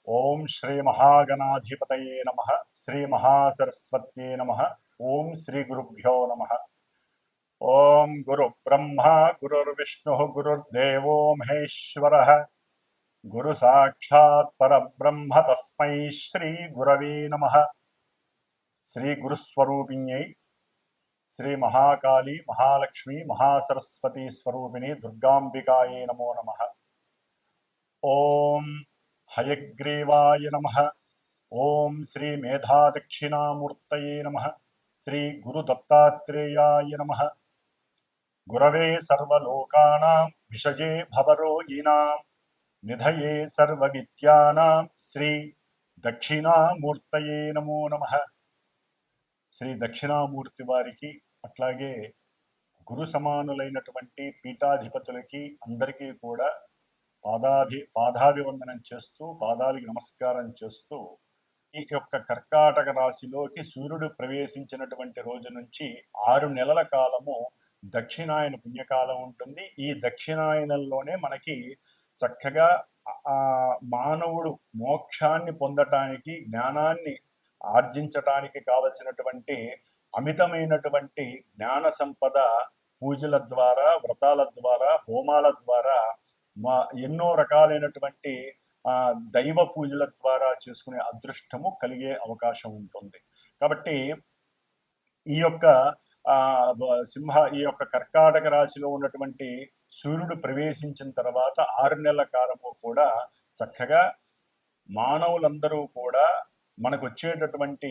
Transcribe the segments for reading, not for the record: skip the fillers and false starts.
ఓం శ్రీ మహాగణాధిపతయే నమః. శ్రీ మహాసరస్వత్యే నమః. ఓం శ్రీ గురుభ్యో నమః. ఓం గురు బ్రహ్మ గురుర్విష్ణు గురుర్దేవో మహేశ్వరః. గురు సాక్షాత్ పరబ్రహ్మ తస్మై శ్రీ గురవే నమః. శ్రీ గురుస్వరూపిణ్యై శ్రీ మహాకాళీ మహాలక్ష్మి మహాసరస్వతి స్వరూపిణి దుర్గాంబికాయే నమో నమః. ఓం హయగ్రీవాయ నమః. ఓం శ్రీ మేధాదక్షిణామూర్తయే నమః. శ్రీ గురుదత్తాత్రేయాయ నమః. గురవే సర్వలోకానాం విషజే భవరోగిణాం నిధయే సర్వవిద్యానాం శ్రీ దక్షిణామూర్తయే నమో నమః. శ్రీ దక్షిణామూర్తి వారికి అట్లాగే గురు సమానులైనటువంటి పీఠాధిపతులకి అందరికీ కూడా పాదాభివందనం చేస్తూ పాదాలకి నమస్కారం చేస్తూ ఈ యొక్క కర్కాటక రాశిలోకి సూర్యుడు ప్రవేశించినటువంటి రోజు నుంచి 6 నెలల కాలము దక్షిణాయన పుణ్యకాలం ఉంటుంది. ఈ దక్షిణాయనంలోనే మనకి చక్కగా మానవుడు మోక్షాన్ని పొందటానికి జ్ఞానాన్ని ఆర్జించటానికి కావలసినటువంటి అమితమైనటువంటి జ్ఞాన సంపద పూజల ద్వారా వ్రతాల ద్వారా హోమాల ద్వారా ఎన్నో రకాలైనటువంటి దైవ పూజల ద్వారా చేసుకునే అదృష్టము కలిగే అవకాశం ఉంటుంది. కాబట్టి ఈ యొక్క ఈ యొక్క కర్కాటక రాశిలో ఉన్నటువంటి సూర్యుడు ప్రవేశించిన తర్వాత 6 నెలల కాలము కూడా చక్కగా మానవులందరూ కూడా మనకు వచ్చేటటువంటి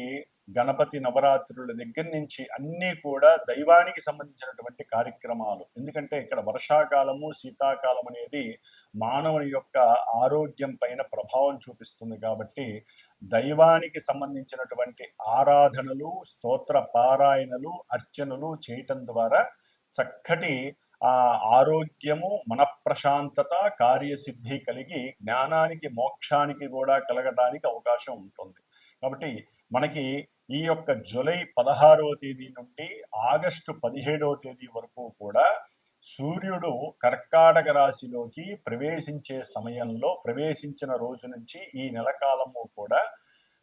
గణపతి నవరాత్రుల దగ్గర నుంచి అన్నీ కూడా దైవానికి సంబంధించినటువంటి కార్యక్రమాలు. ఎందుకంటే ఇక్కడ వర్షాకాలము శీతాకాలం అనేది మానవుని యొక్క ఆరోగ్యం పైన ప్రభావం చూపిస్తుంది. కాబట్టి దైవానికి సంబంధించినటువంటి ఆరాధనలు స్తోత్ర పారాయణలు అర్చనలు చేయటం ద్వారా చక్కటి ఆరోగ్యము మనఃప్రశాంతత కార్యసిద్ధి కలిగి జ్ఞానానికి మోక్షానికి కూడా కలగడానికి అవకాశం ఉంటుంది. కాబట్టి మనకి ఈ యొక్క జూలై 16వ తేదీ నుండి ఆగస్టు 17వ తేదీ వరకు కూడా సూర్యుడు కర్కాటక రాశిలోకి ప్రవేశించే సమయంలో ప్రవేశించిన రోజు నుంచి ఈ నెల కాలము కూడా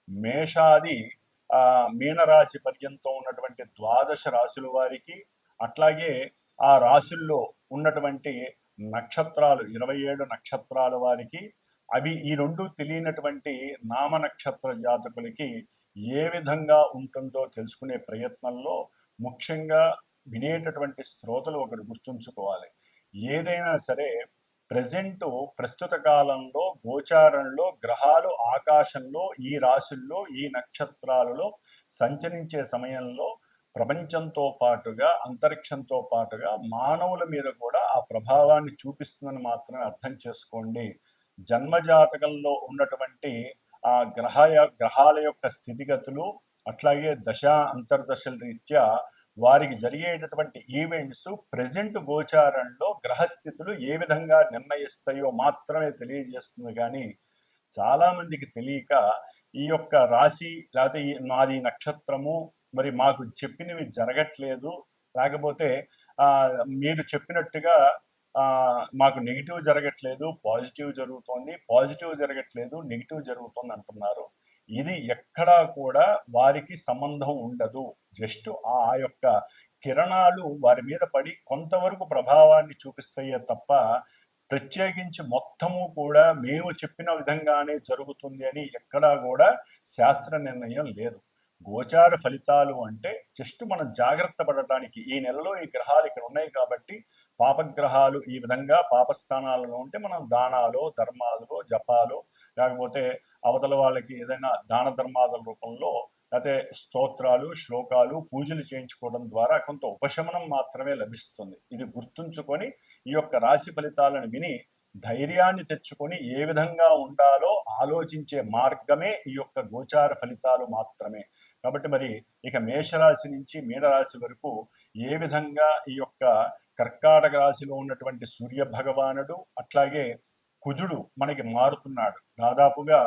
మేషాది మీనరాశి పర్యంతం ఉన్నటువంటి 12 రాశుల వారికి అట్లాగే ఆ రాశుల్లో ఉన్నటువంటి నక్షత్రాలు 27 నక్షత్రాల వారికి అవి ఈ రెండు తెలియనటువంటి నామ నక్షత్ర జాతకులకి ఏ విధంగా ఉంటుందో తెలుసుకునే ప్రయత్నంలో ముఖ్యంగా వినేటటువంటి శ్రోతలు ఒకటి గుర్తుంచుకోవాలి. ఏదైనా సరే ప్రస్తుత కాలంలో గోచారంలో గ్రహాలు ఆకాశంలో ఈ రాశుల్లో ఈ నక్షత్రాలలో సంచరించే సమయంలో ప్రపంచంతో పాటుగా అంతరిక్షంతో పాటుగా మానవుల మీద కూడా ఆ ప్రభావాన్ని చూపిస్తుందని మాత్రమే అర్థం చేసుకోండి. జన్మజాతకంలో ఉన్నటువంటి ఆ గ్రహాల యొక్క స్థితిగతులు అట్లాగే దశ అంతర్దశల రీత్యా వారికి జరిగేటటువంటి ఈవెంట్స్ ప్రెజెంట్ గోచారంలో గ్రహస్థితులు ఏ విధంగా నిర్ణయిస్తాయో మాత్రమే తెలియజేస్తుంది. కానీ చాలామందికి తెలియక ఈ యొక్క రాశి లేకపోతే నాది నక్షత్రము మరి మాకు చెప్పినవి జరగట్లేదు, లేకపోతే మీరు చెప్పినట్టుగా మాకు నెగిటివ్ జరగట్లేదు పాజిటివ్ జరుగుతోంది, పాజిటివ్ జరగట్లేదు నెగిటివ్ జరుగుతుంది అంటున్నారు. ఇది ఎక్కడా కూడా వారికి సంబంధం ఉండదు. జస్ట్ ఆ యొక్క కిరణాలు వారి మీద పడి కొంతవరకు ప్రభావాన్ని చూపిస్తాయే తప్ప ప్రత్యేకించి మొత్తము కూడా మేము చెప్పిన విధంగానే జరుగుతుంది అని ఎక్కడా కూడా శాస్త్ర నిర్ణయం లేదు. గోచార ఫలితాలు అంటే జస్ట్ మనం జాగ్రత్త పడటానికి ఈ నెలలో ఈ గ్రహాలు ఇక్కడ ఉన్నాయి కాబట్టి పాపగ్రహాలు ఈ విధంగా పాపస్థానాలలో ఉంటే మనం దానాలు ధర్మాలు జపాలు లేకపోతే అవతల వాళ్ళకి ఏదైనా దాన ధర్మాల రూపంలో లేకపోతే స్తోత్రాలు శ్లోకాలు పూజలు చేయించుకోవడం ద్వారా కొంత ఉపశమనం మాత్రమే లభిస్తుంది. ఇది గుర్తుంచుకొని ఈ యొక్క రాశి ఫలితాలను విని ధైర్యాన్ని తెచ్చుకొని ఏ విధంగా ఉండాలో ఆలోచించే మార్గమే ఈ యొక్క గోచార ఫలితాలు మాత్రమే. కాబట్టి మరి ఇక మేషరాశి నుంచి మీనరాశి వరకు ఏ విధంగా ఈ యొక్క కర్కాటక రాశిలో ఉన్నటువంటి సూర్య భగవానుడు అట్లాగే కుజుడు మనకి మారుతున్నాడు. దాదాపుగా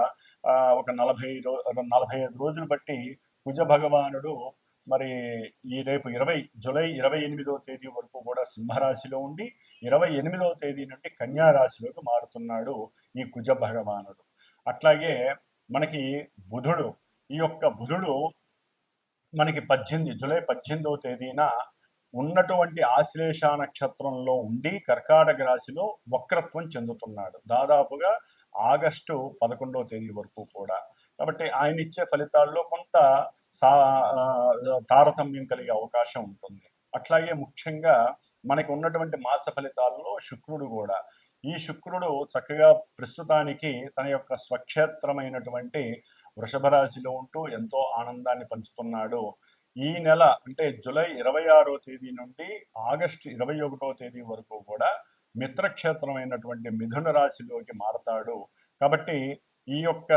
ఒక 45 రోజులు బట్టి కుజ భగవానుడు మరి ఈ రేపు జూలై 28వ తేదీ వరకు కూడా సింహరాశిలో ఉండి 28వ తేదీ నుండి కన్యా రాశిలోకి మారుతున్నాడు ఈ కుజ భగవానుడు. అట్లాగే మనకి బుధుడు, ఈ యొక్క బుధుడు మనకి జూలై 18వ తేదీన ఉన్నటువంటి ఆశ్లేష నక్షత్రంలో ఉండి కర్కాటక రాశిలో వక్రత్వం చెందుతున్నాడు దాదాపుగా ఆగస్టు 11వ తేదీ వరకు కూడా. కాబట్టి ఆయన ఇచ్చే ఫలితాల్లో కొంత తారతమ్యం కలిగే అవకాశం ఉంటుంది. అట్లాగే ముఖ్యంగా మనకి ఉన్నటువంటి మాస ఫలితాల్లో శుక్రుడు కూడా, ఈ శుక్రుడు చక్కగా ప్రస్తుతానికి తన యొక్క స్వక్షేత్రమైనటువంటి వృషభ రాశిలో ఉంటూ ఎంతో ఆనందాన్ని పంచుతున్నాడు. ఈ నెల అంటే జూలై 26వ తేదీ నుండి ఆగస్టు 21వ తేదీ వరకు కూడా మిత్రక్షేత్రమైనటువంటి మిథున రాశిలోకి మారతాడు. కాబట్టి ఈ యొక్క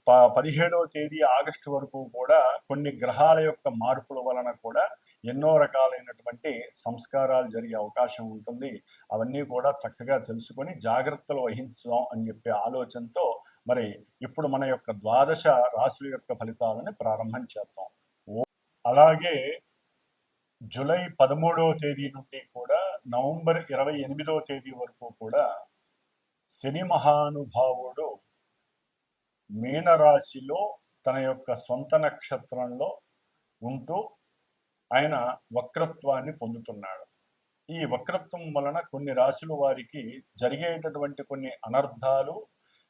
17వ తేదీ ఆగస్టు వరకు కూడా కొన్ని గ్రహాల యొక్క మార్పుల వలన కూడా ఎన్నో రకాలైనటువంటి సంస్కారాలు జరిగే అవకాశం ఉంటుంది. అవన్నీ కూడా చక్కగా తెలుసుకొని జాగ్రత్తలు వహించుదాం అని చెప్పే ఆలోచనతో మరి ఇప్పుడు మన యొక్క ద్వాదశ రాశుల యొక్క ఫలితాలను ప్రారంభం చేద్దాం. అలాగే జూలై 13వ తేదీ నుండి కూడా నవంబర్ 28వ తేదీ వరకు కూడా శని మహానుభావుడు మీనరాశిలో తన యొక్క సొంత నక్షత్రంలో ఉంటూ ఆయన వక్రత్వాన్ని పొందుతున్నాడు. ఈ వక్రత్వం వలన కొన్ని రాశుల వారికి జరిగేటటువంటి కొన్ని అనర్థాలు,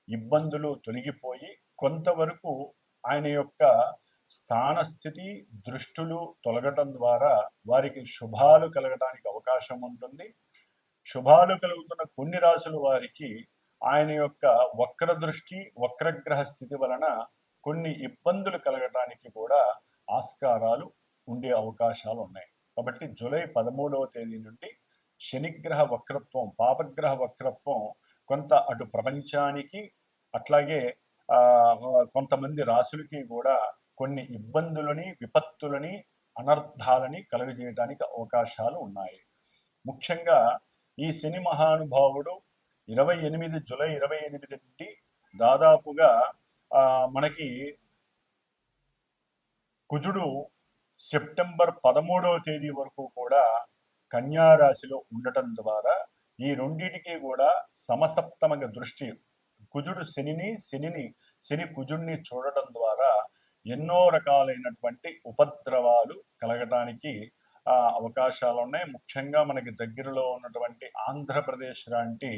ఇబ్బందులు తొలగిపోయి కొంతవరకు ఆయన యొక్క స్థానస్థితి దృష్టులు తొలగటం ద్వారా వారికి శుభాలు కలగడానికి అవకాశం ఉంటుంది. శుభాలు కలుగుతున్న కొన్ని రాశుల వారికి ఆయన యొక్క వక్ర దృష్టి, వక్రగ్రహ స్థితి వలన కొన్ని ఇబ్బందులు కలగటానికి కూడా ఆస్కారాలు ఉండే అవకాశాలు ఉన్నాయి. కాబట్టి జూలై 13వ తేదీ నుండి శనిగ్రహ వక్రత్వం, పాపగ్రహ వక్రత్వం కొంత అటు ప్రపంచానికి అట్లాగే కొంతమంది రాశులకి కూడా కొన్ని ఇబ్బందులని, విపత్తులని, అనర్థాలని కలుగజేయడానికి అవకాశాలు ఉన్నాయి. ముఖ్యంగా ఈ శని మహానుభావుడు జూలై 28 నుండి దాదాపుగా మనకి కుజుడు సెప్టెంబర్ 13వ తేదీ వరకు కూడా కన్యా రాశిలో ఉండటం ద్వారా ఈ రెండింటికి కూడా సమసప్తమగ దృష్టి, కుజుడు శని కుజుడిని చూడటం ద్వారా ఎన్నో రకాలైనటువంటి ఉపద్రవాలు కలగడానికి అవకాశాలు ఉన్నాయి. ముఖ్యంగా మనకి దగ్గరలో ఉన్నటువంటి ఆంధ్రప్రదేశ్ లాంటి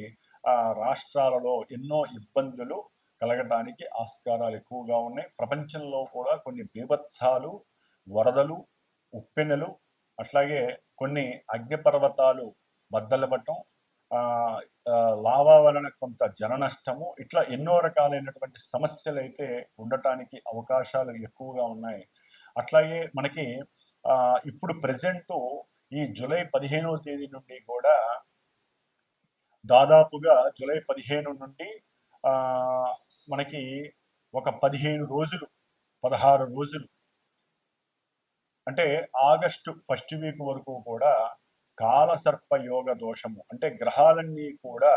రాష్ట్రాలలో ఎన్నో ఇబ్బందులు కలగడానికి ఆస్కారాలు ఎక్కువగా ఉన్నాయి. ప్రపంచంలో కూడా కొన్ని బీభత్సాలు, వరదలు, ఉప్పెనలు, అట్లాగే కొన్ని అగ్నిపర్వతాలు బద్దలపడటం, లావా వలన కొంత జన నష్టము, ఇట్లా ఎన్నో రకాలైనటువంటి సమస్యలు అయితే ఉండటానికి అవకాశాలు ఎక్కువగా ఉన్నాయి. అట్లాగే మనకి ఇప్పుడు ప్రెజెంట్ ఈ జూలై 15వ తేదీ నుండి కూడా దాదాపుగా జూలై 15 నుండి మనకి ఒక 15 రోజులు, 16 రోజులు అంటే ఆగస్టు ఫస్ట్ వీక్ వరకు కూడా కాలసర్ప యోగ దోషము, అంటే గ్రహాలన్నీ కూడా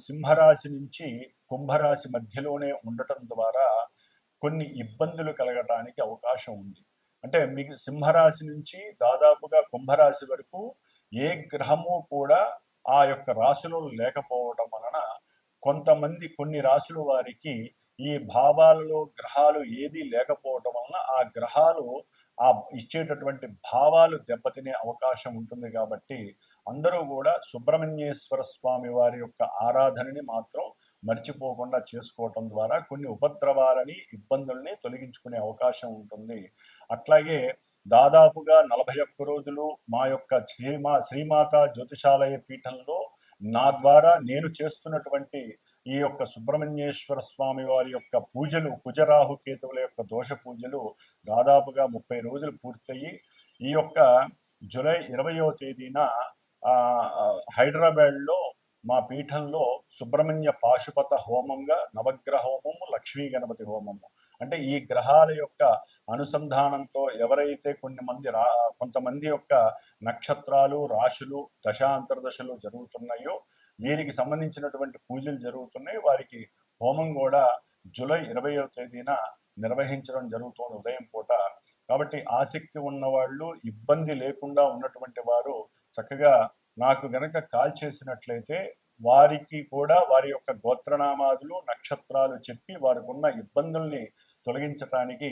సింహరాశి నుంచి కుంభరాశి మధ్యలోనే ఉండటం ద్వారా కొన్ని ఇబ్బందులు కలగటానికి అవకాశం ఉంది. అంటే మీకు సింహరాశి నుంచి దాదాపుగా కుంభరాశి వరకు ఏ గ్రహము కూడా ఆ యొక్క రాశిలో లేకపోవడం వలన కొన్ని రాశుల వారికి ఈ భావాలలో గ్రహాలు ఏది లేకపోవడం వలన ఆ గ్రహాలు ఇచ్చేటటువంటి భావాలు దెబ్బతినే అవకాశం ఉంటుంది. కాబట్టి అందరూ కూడా సుబ్రహ్మణ్యేశ్వర స్వామి వారి యొక్క ఆరాధనని మాత్రం మర్చిపోకుండా చేసుకోవటం ద్వారా కొన్ని ఉపద్రవాలని, ఇబ్బందుల్ని తొలగించుకునే అవకాశం ఉంటుంది. అట్లాగే దాదాపుగా 41 రోజులు మా యొక్క శ్రీమాత జ్యోతిషాలయ పీఠంలో నా ద్వారా నేను చేస్తున్నటువంటి ఈ యొక్క సుబ్రహ్మణ్యేశ్వర స్వామి వారి యొక్క పూజలు, కుజరాహు కేతువుల యొక్క దోష పూజలు దాదాపుగా 30 రోజులు పూర్తయి ఈ యొక్క జూలై 20వ తేదీన హైదరాబాద్లో మా పీఠంలో సుబ్రహ్మణ్య పాశుపత హోమంగా నవగ్రహ హోమము, లక్ష్మీ గణపతి హోమము, అంటే ఈ గ్రహాల యొక్క అనుసంధానంతో ఎవరైతే కొంతమంది యొక్క నక్షత్రాలు, రాశులు, దశాంతర్దశలు జరుగుతున్నాయో వీరికి సంబంధించినటువంటి పూజలు జరుగుతున్నాయి. వారికి హోమం కూడా జూలై 20వ తేదీన నిర్వహించడం జరుగుతుంది ఉదయం పూట. కాబట్టి ఆసక్తి ఉన్నవాళ్ళు, ఇబ్బంది లేకుండా ఉన్నటువంటి వారు చక్కగా నాకు గనక కాల్ చేసినట్లయితే వారికి కూడా వారి యొక్క గోత్రనామాదులు నక్షత్రాలు చెప్పి వారికి ఉన్న ఇబ్బందుల్ని తొలగించటానికి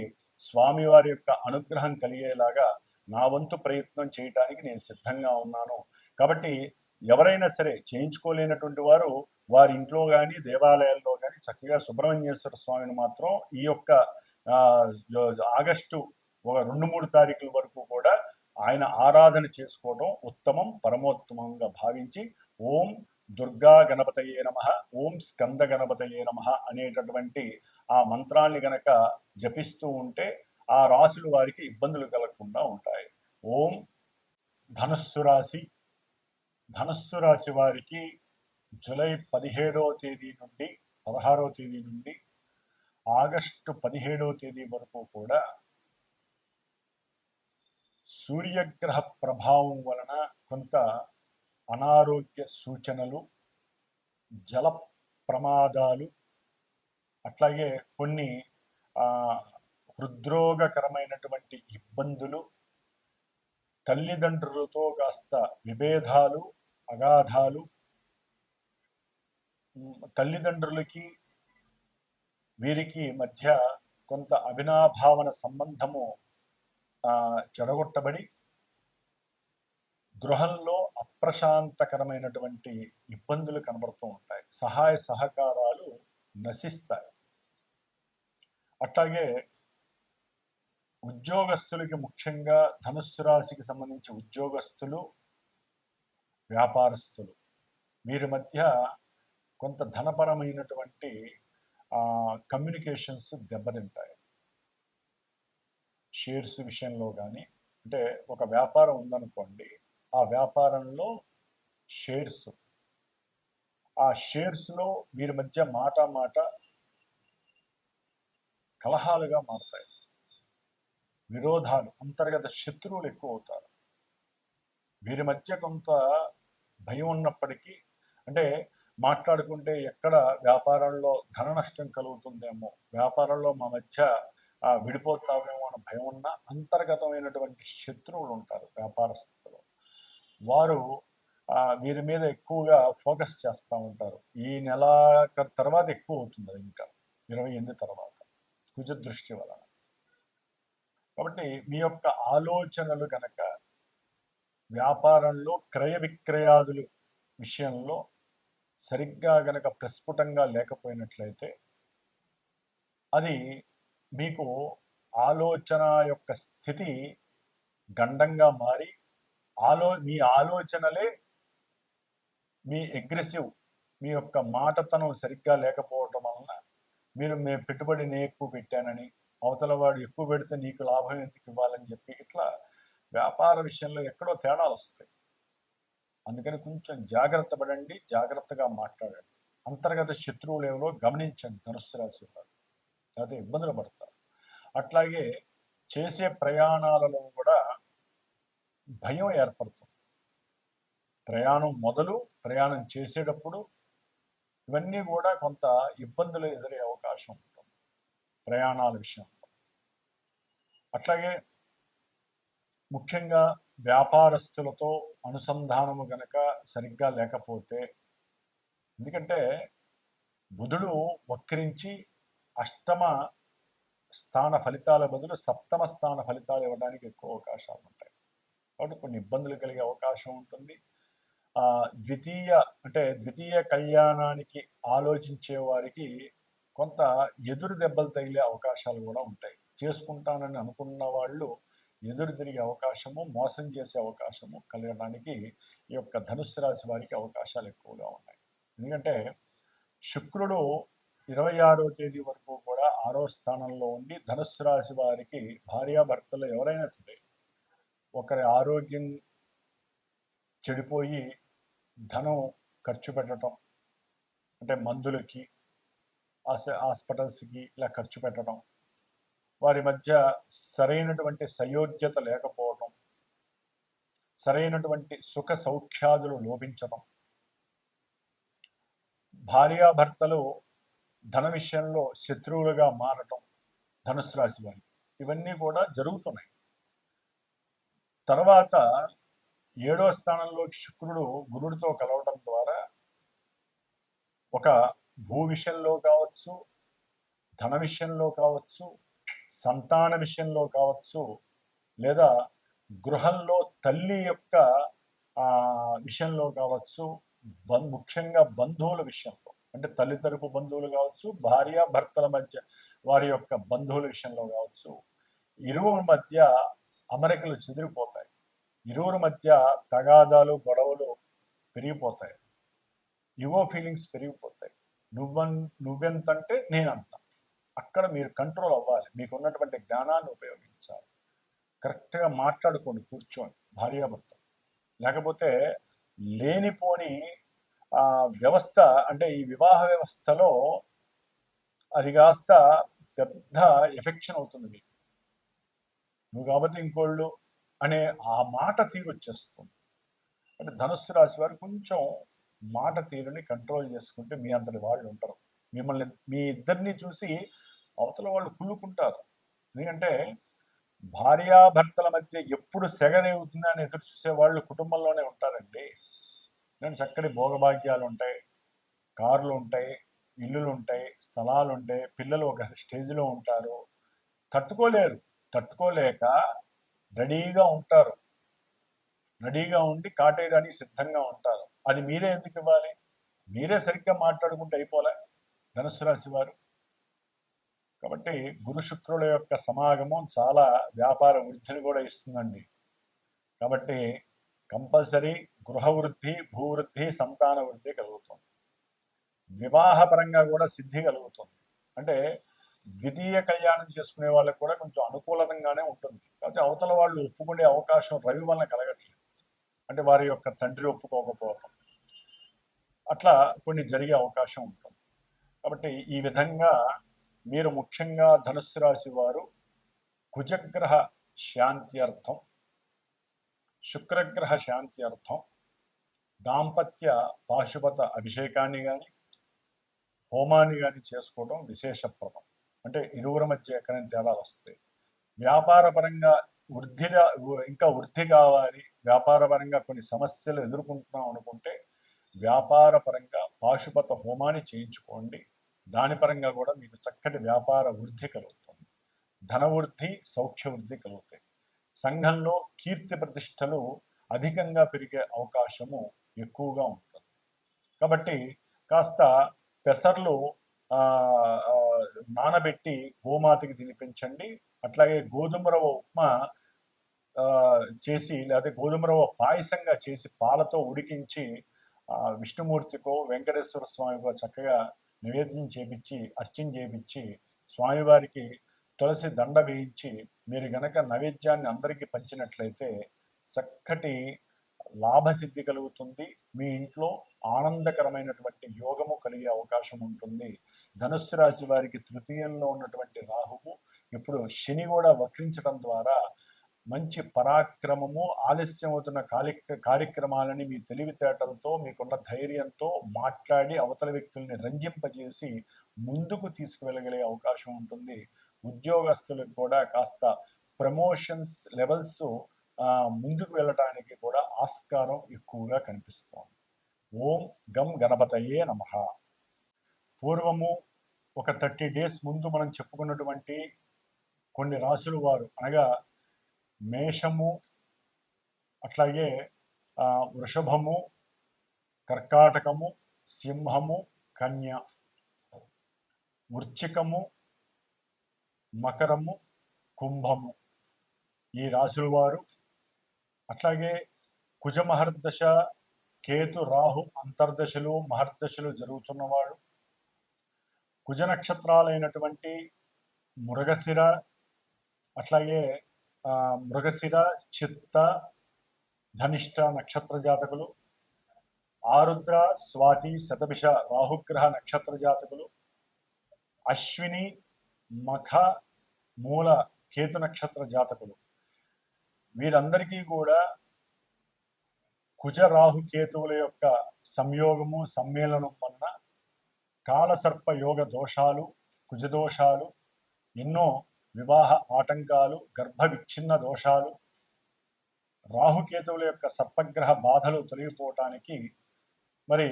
స్వామివారి యొక్క అనుగ్రహం కలిగేలాగా నా వంతు ప్రయత్నం చేయటానికి నేను సిద్ధంగా ఉన్నాను. కాబట్టి ఎవరైనా సరే చేయించుకోలేనటువంటి వారు వారి ఇంట్లో కానీ దేవాలయాల్లో కానీ చక్కగా సుబ్రహ్మణ్యేశ్వర స్వామిని మాత్రం ఈ యొక్క ఆగస్టు 2-3 తారీఖుల వరకు కూడా ఆయన ఆరాధన చేసుకోవడం ఉత్తమం, పరమోత్తమంగా భావించి ఓం దుర్గా గణపతయే నమః, ఓం స్కంద గణపతయే నమః అనేటటువంటి ఆ మంత్రాన్ని గనక జపిస్తూ ఉంటే ఆ రాశులు వారికి ఇబ్బందులు కలగకుండా ఉంటాయి. ఓం ధనస్సు రాశి వారికి జూలై 17వ తేదీ నుండి 16వ తేదీ నుండి ఆగస్టు 17వ తేదీ వరకు కూడా సూర్యగ్రహ ప్రభావం వలన కొంత అనారోగ్య సూచనలు, జల ప్రమాదాలు, అట్లాగే కొన్ని హృద్రోగకరమైనటువంటి ఇబ్బందులు, తల్లిదండ్రులతో కాస్త విభేదాలు, అగాధాలు, తల్లిదండ్రులకి వీరికి మధ్య కొంత అవినాభావన సంబంధము చెడగొట్టబడి గృహంలో అప్రశాంతకరమైనటువంటి ఇబ్బందులు కనబడుతూ ఉంటాయి. సహాయ సహకారాలు నశిస్తాయి. అట్లాగే ఉద్యోగస్తులకి, ముఖ్యంగా ధనుస్సు రాశికి సంబంధించి ఉద్యోగస్తులు, వ్యాపారస్తులు వీరి మధ్య కొంత ధనపరమైనటువంటి కమ్యూనికేషన్స్ దెబ్బతింటాయి. షేర్స్ విషయంలో కానీ, అంటే ఒక వ్యాపారం ఉందనుకోండి, ఆ వ్యాపారంలో ఆ షేర్స్లో వీరి మధ్య మాట కలహాలుగా మారుతాయి. విరోధాలు, అంతర్గత శత్రువులు ఎక్కువ అవుతారు. వీరి మధ్య కొంత భయం ఉన్నప్పటికీ, అంటే మాట్లాడుకుంటే ఎక్కడ వ్యాపారంలో ధన నష్టం కలుగుతుందేమో, వ్యాపారంలో మా మధ్య విడిపోతామేమో అన్న భయం ఉన్న అంతర్గతమైనటువంటి శత్రువులు ఉంటారు వ్యాపారస్తులు. వారు వీరి మీద ఎక్కువగా ఫోకస్ చేస్తూ ఉంటారు. ఈ నెల తర్వాత ఎక్కువ అవుతుంది, అది ఇంకా 28 తర్వాత కుజ దృష్టి వలన. కాబట్టి మీ యొక్క ఆలోచనలు కనుక వ్యాపారంలో క్రయ విక్రయాదులు విషయంలో సరిగ్గా గనక ప్రస్ఫుటంగా లేకపోయినట్లయితే అది మీకు ఆలోచన యొక్క స్థితి గండంగా మారి మీ ఆలోచనలే మీ అగ్రెసివ్, మీ యొక్క మాటతనం సరిగ్గా లేకపోవటం వలన మీరు పెట్టుబడి నేను ఎక్కువ పెట్టానని, అవతల వాడు ఎక్కువ పెడితే నీకు లాభం ఎందుకు ఇవ్వాలని చెప్పి ఇట్లా వ్యాపార విషయంలో ఎక్కడో తేడాలు వస్తాయి. అందుకని కొంచెం జాగ్రత్త పడండి, జాగ్రత్తగా మాట్లాడండి. అంతర్గత శత్రువులు ఎవరో గమనించండి ధనుస్సు రాశి వారు, లేకపోతే ఇబ్బందులు పడతారు. అట్లాగే చేసే ప్రయాణాలలో కూడా భయం ఏర్పడుతుంది. ప్రయాణం చేసేటప్పుడు ఇవన్నీ కూడా కొంత ఇబ్బందులు ఎదురే అవకాశం ఉంటుంది ప్రయాణాల విషయంలో. అట్లాగే ముఖ్యంగా వ్యాపారస్తులతో అనుసంధానము గనక సరిగ్గా లేకపోతే, ఎందుకంటే బుధుడు వక్రించి అష్టమ స్థాన ఫలితాల బదులు సప్తమ స్థాన ఫలితాలు ఇవ్వడానికి ఎక్కువ అవకాశాలు ఉంటాయి. కాబట్టి కొన్ని ఇబ్బందులు కలిగే అవకాశం ఉంటుంది. ద్వితీయ కళ్యాణానికి ఆలోచించే వారికి కొంత ఎదురు దెబ్బలు తగిలే అవకాశాలు కూడా ఉంటాయి. చేసుకుంటానని అనుకున్న వాళ్ళు ఎదురు తిరిగే అవకాశము, మోసం చేసే అవకాశము కలగడానికి ఈ యొక్క ధనుస్సు రాశి వారికి అవకాశాలు ఎక్కువగా ఉన్నాయి. ఎందుకంటే శుక్రుడు 26వ తేదీ వరకు కూడా 6వ స్థానంలో ఉండి ధనుస్సు రాశి వారికి భార్యాభర్తలు ఎవరైనా సరే ఒకరి ఆరోగ్యం చెడిపోయి ధనం ఖర్చు పెట్టడం, అంటే మందులకి, హాస్పిటల్స్కి ఇలా ఖర్చు పెట్టడం, వారి మధ్య సరైనటువంటి సయోగ్యత లేకపోవడం, సరైనటువంటి సుఖ సౌఖ్యాదులు లోపించడం, భార్యాభర్తలు ధన విషయంలో శత్రువులుగా మారటం ధనుస్సు రాశి వారికి ఇవన్నీ కూడా జరుగుతున్నాయి. తర్వాత 7వ స్థానంలోకి శుక్రుడు గురుడితో కలవడం ద్వారా ఒక భూ విషయంలో కావచ్చు, ధన విషయంలో కావచ్చు, సంతాన విషయంలో కావచ్చు, లేదా గృహంలో తల్లి యొక్క విషయంలో కావచ్చు, ముఖ్యంగా బంధువుల విషయంలో, అంటే తల్లి తరపు బంధువులు కావచ్చు, భార్య భర్తల మధ్య వారి యొక్క బంధువుల విషయంలో కావచ్చు, ఇరువురి మధ్య అమరికలు చెదిరిపోతాయి, ఇరువురి మధ్య తగాదాలు గొడవలు పెరిగిపోతాయి, యువో ఫీలింగ్స్ పెరిగిపోతాయి. నువ్వెంతంటే నేనంత. అక్కడ మీరు కంట్రోల్ అవ్వాలి, మీకు ఉన్నటువంటి జ్ఞానాన్ని ఉపయోగించాలి, కరెక్ట్గా మాట్లాడుకోండి కూర్చోండి భార్యాభర్త. లేకపోతే లేనిపోని వ్యవస్థ, అంటే ఈ వివాహ వ్యవస్థలో అది కాస్త పెద్ద ఎఫెక్షన్ అవుతుంది మీకు. నువ్వు కాబట్టి ఇంకోళ్ళు అనే ఆ మాట తీరు వచ్చేస్తుంది. అంటే ధనుస్సు రాశి వారు కొంచెం మాట తీరుని కంట్రోల్ చేసుకుంటే మీ అంతటి వాళ్ళు ఉంటారు. మిమ్మల్ని, మీ ఇద్దరిని చూసి అవతల వాళ్ళు కుళ్ళుకుంటారు. ఎందుకంటే భార్యాభర్తల మధ్య ఎప్పుడు సెగరేగుతుందా అని ఎదురు చూసే వాళ్ళు కుటుంబంలోనే ఉంటారండి. నేను చక్కటి భోగభాగ్యాలు ఉంటాయి, కార్లు ఉంటాయి, ఇల్లులు ఉంటాయి, స్థలాలు ఉంటాయి, పిల్లలు ఒక స్టేజ్లో ఉంటారు. తట్టుకోలేక రెడీగా ఉంటారు, రెడీగా ఉండి కాటేయడానికి సిద్ధంగా ఉంటారు. అది మీరే ఎందుకు ఇవ్వాలి? మీరే సరిగ్గా మాట్లాడుకుంటే అయిపోలే ధనుస్సు రాశి వారు. కాబట్టి గురు శుక్రుల యొక్క సమాగమం చాలా వ్యాపార వృద్ధిని కూడా ఇస్తుందండి. కాబట్టి కంపల్సరీ గృహ వృద్ధి, భూవృద్ధి, సంతాన వృద్ధి కలుగుతుంది. వివాహపరంగా కూడా సిద్ధి కలుగుతుంది. అంటే ద్వితీయ కళ్యాణం చేసుకునే వాళ్ళకి కూడా కొంచెం అనుకూలంగానే ఉంటుంది. కాబట్టి అవతల వాళ్ళు ఒప్పుకునే అవకాశం రవి వలన కలగట్లేదు. అంటే వారి యొక్క తండ్రి ఒప్పుకోకపోవడం, అట్లా కొన్ని జరిగే అవకాశం ఉంటుంది. కాబట్టి ఈ విధంగా మీరు ముఖ్యంగా ధనుస్సు రాశి వారు కుజగ్రహ శాంతి అర్థం, శుక్రగ్రహ శాంతి అర్థం దాంపత్య పాశుపత అభిషేకాన్ని కానీ హోమాన్ని కానీ చేసుకోవడం విశేషప్రదం. అంటే ఇరువురి మధ్య ఎక్కడైనా తేడాలు వస్తాయి. వ్యాపారపరంగా ఇంకా వృద్ధి కావాలి, వ్యాపారపరంగా కొన్ని సమస్యలు ఎదుర్కొంటున్నాం అనుకుంటే వ్యాపారపరంగా పాశుపత హోమాన్ని చేయించుకోండి. దాని పరంగా కూడా మీకు చక్కటి వ్యాపార వృద్ధి కలుగుతుంది, ధనవృద్ధి, సౌఖ్య వృద్ధి కలుగుతాయి. సంఘంలో కీర్తి ప్రతిష్టలు అధికంగా పెరిగే అవకాశము ఎక్కువగా ఉంటుంది. కాబట్టి కాస్త పెసర్లు నానబెట్టి గోమాతకి తినిపించండి. అట్లాగే గోధుమ రవ్వ ఉప్మా చేసి, లేకపోతే గోధుమ రవ్వ పాయసంగా చేసి పాలతో ఉడికించి విష్ణుమూర్తికో వెంకటేశ్వర స్వామికో చక్కగా నివేదన చేపించి, అర్చన చేపించి, స్వామివారికి తులసి దండ వేయించి మీరు గనక నైవేద్యాన్ని అందరికీ పంచినట్లయితే చక్కటి లాభసిద్ధి కలుగుతుంది. మీ ఇంట్లో ఆనందకరమైనటువంటి యోగము కలిగే అవకాశం ఉంటుంది. ధనుస్సు రాశి వారికి తృతీయంలో ఉన్నటువంటి రాహువు ఇప్పుడు శని కూడా వక్రించడం ద్వారా మంచి పరాక్రమము, ఆలస్యం అవుతున్న కార్యక్రమాలని మీ తెలివితేటలతో, మీకున్న ధైర్యంతో మాట్లాడి అవతల వ్యక్తుల్ని రంజింపజేసి ముందుకు తీసుకువెళ్ళగలిగే అవకాశం ఉంటుంది. ఉద్యోగస్తులకు కూడా కాస్త ప్రమోషన్స్ లెవెల్స్ ముందుకు వెళ్ళటానికి కూడా ఆస్కారం ఎక్కువగా కనిపిస్తోంది. ఓం గం గణపతయే నమః. పూర్వము ఒక 30 days ముందు మనం చెప్పుకున్నటువంటి కొన్ని రాసులు వారు, అనగా మేషము, అట్లాగే వృషభము, కర్కాటకము, సింహము, కన్య, వృశ్చికము, మకరము, కుంభము, ఈ రాశుల వారు, అట్లాగే కుజ మహర్దశ, కేతు రాహు అంతర్దశలు మహర్దశలు జరుగుతున్నవాడు, కుజ నక్షత్రాలైనటువంటి మృగశిర, అట్లాగే మృగశిర, చిత్త, ధనిష్ట నక్షత్ర జాతకులు, ఆరుద్ర, స్వాతి, శతభిష రాహుగ్రహ నక్షత్ర జాతకులు, అశ్విని, మఖ, మూల కేతు నక్షత్ర జాతకులు, వీరందరికీ కూడా కుజ రాహు కేతువుల యొక్క సంయోగము, సమ్మేళనం వలన కాలసర్ప యోగ దోషాలు, కుజదోషాలు, ఎన్నో వివాహ ఆటంకాలు, గర్భ విచ్ఛిన్న దోషాలు, రాహుకేతువుల యొక్క సర్పగ్రహ బాధలు తొలగిపోవటానికి మరి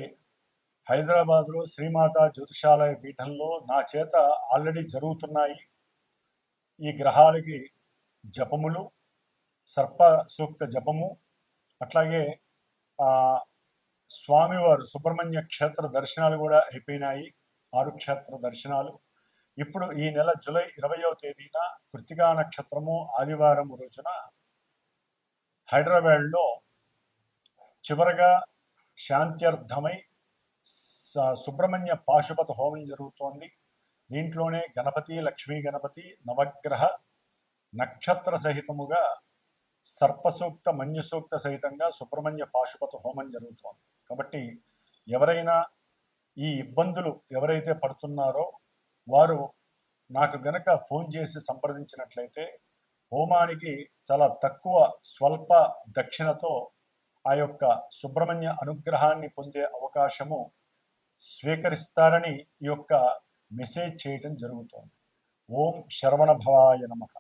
హైదరాబాద్లో శ్రీమాత జ్యోతిషాలయ పీఠంలో నా చేత ఆల్రెడీ జరుగుతున్నాయి. ఈ గ్రహాలకి జపములు, సర్ప సూక్త జపము, అట్లాగే స్వామివారు సుబ్రహ్మణ్య క్షేత్ర దర్శనాలు కూడా అయిపోయినాయి. 6 క్షేత్ర దర్శనాలు. ఇప్పుడు ఈ నెల జూలై 20వ తేదీన కృత్తికా నక్షత్రము ఆదివారం రోజున హైదరాబాద్లో చివరగా శాంత్యర్థమై సుబ్రహ్మణ్య పాశుపత హోమం జరుగుతోంది. దీంట్లోనే గణపతి, లక్ష్మీ గణపతి, నవగ్రహ నక్షత్ర సహితముగా సర్పసూక్త, మన్యసూక్త సహితంగా సుబ్రహ్మణ్య పాశుపత హోమం జరుగుతోంది. కాబట్టి ఎవరైనా ఈ ఇబ్బందులు ఎవరైతే పడుతున్నారో వారు నాకు గనక ఫోన్ చేసి సంప్రదించినట్లయితే హోమానికి చాలా తక్కువ స్వల్ప దక్షిణతో ఆ యొక్క సుబ్రహ్మణ్య అనుగ్రహాన్ని పొందే అవకాశము స్వీకరిస్తారని ఈ యొక్క మెసేజ్ చేయటం జరుగుతోంది. ఓం శరవణ భవాయ నమః.